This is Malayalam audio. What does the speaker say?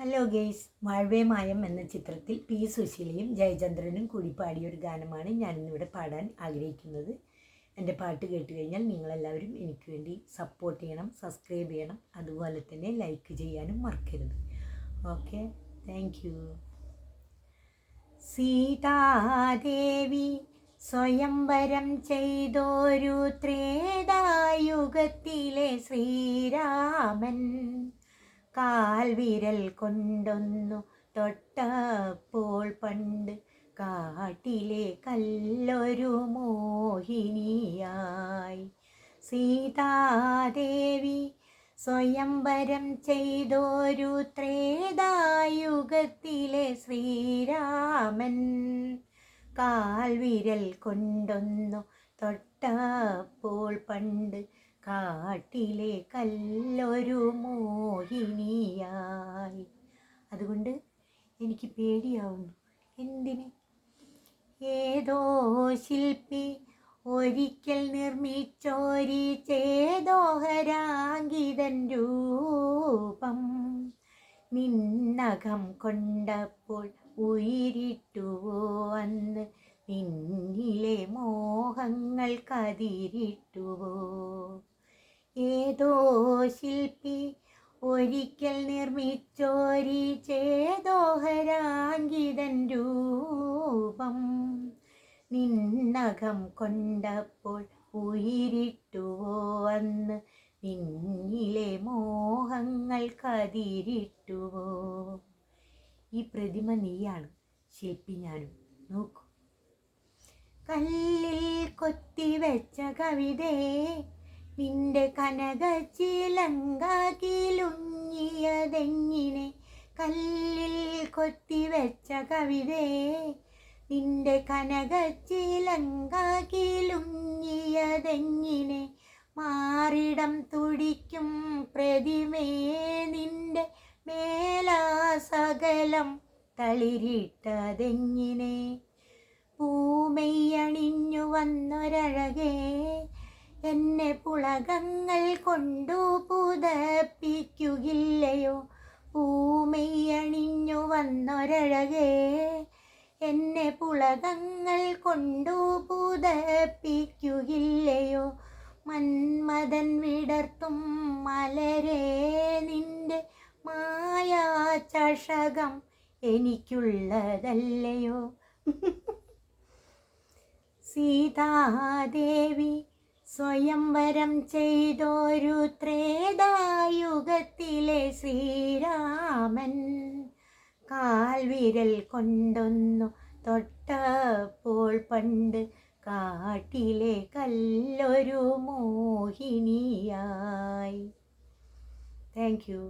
ഹലോ ഗെയ്സ്, വാഴ്വേ മായം എന്ന ചിത്രത്തിൽ പി സുശീലയും ജയചന്ദ്രനും കൂടി പാടിയൊരു ഗാനമാണ് ഞാനിന്നിവിടെ പാടാൻ ആഗ്രഹിക്കുന്നത്. എൻ്റെ പാട്ട് കേട്ട് കഴിഞ്ഞാൽ നിങ്ങളെല്ലാവരും എനിക്ക് വേണ്ടി സപ്പോർട്ട് ചെയ്യണം, സബ്സ്ക്രൈബ് ചെയ്യണം, അതുപോലെ തന്നെ ലൈക്ക് ചെയ്യാനും മറക്കരുത്. Okay, thank you. സീതാദേവി സ്വയംവരം ചെയ്തൊരു ത്രേതായുഗത്തിലെ ശ്രീരാമൻ കാൽവിരൽ കൊണ്ടൊന്നു തൊട്ടപ്പോൾ പണ്ട് കാട്ടിലെ കല്ലൊരു മോഹിനിയായി. സീതാദേവി സ്വയംവരം ചെയ്തൊരു ത്രേതായുഗത്തിലെ ശ്രീരാമൻ കാൽവിരൽ കൊണ്ടൊന്നു തൊട്ടപ്പോൾ പണ്ട് കാട്ടിലെ കല്ലൊരു മോഹിനിയായി. അതുകൊണ്ട് എനിക്ക് പേടിയാവുന്നു. എന്തിന്? ഏതോ ശില്പി ഒരിക്കൽ നിർമ്മിച്ചോരി ചേതോഹരാങ്കിതൻ രൂപം നിന്നകം കൊണ്ടപ്പോൾ ഉയിരിട്ടുവോ അന്ന് നിന്നിലെ മോഹങ്ങൾ കതിരിട്ടുവോ. ഏതോ ശില്പി ഒരിക്കൽ നിർമ്മിച്ചോരി ചേതോഹരാങ്കിതൻ രൂപം നിന്നകം കൊണ്ടപ്പോൾ ഉയിരിട്ടുവോ അന്ന് നിന്നിലെ മോഹങ്ങൾ കതിരിട്ടുവോ. ഈ പ്രതിമ നീയാണ്, ശില്പി ഞാനും. നോക്കൂ. കല്ലിൽ കൊത്തിവെച്ച കവിതേ നിന്റെ കനകച്ചിലങ്കാകിലുങ്ങിയതെങ്ങിനെ. കല്ലിൽ കൊത്തിവെച്ച കവിതേ നിന്റെ കനകച്ചിലങ്കാകിലുങ്ങിയതെങ്ങിനെ. മാറിടം തുടിക്കും പ്രതിമേ നിന്റെ മേലാസകലം തളിരിട്ടതെങ്ങിനെ. പൂമെയ്യണിഞ്ഞു വന്നൊരഴകേ എന്നെ പുളകങ്ങൾ കൊണ്ടു പുതപ്പിക്കുകില്ലയോ. പൂമെയ്യണിഞ്ഞു വന്നൊരഴകേ എന്നെ പുളകങ്ങൾ കൊണ്ടു പുതപ്പിക്കുകില്ലയോ. മന്മഥൻ വിടർത്തും മലരേ നിന്റെ മായാ ചഷകം എനിക്കുള്ളതല്ലയോ. സീതാദേവി സ്വയംവരം ചെയ്തൊരു ത്രേതായുഗത്തിലെ ശ്രീരാമൻ കാൽവിരൽ കൊണ്ടൊന്നു തൊട്ടപ്പോൾ പണ്ട് കാട്ടിലെ കല്ലൊരു മോഹിനിയായി. Thank you.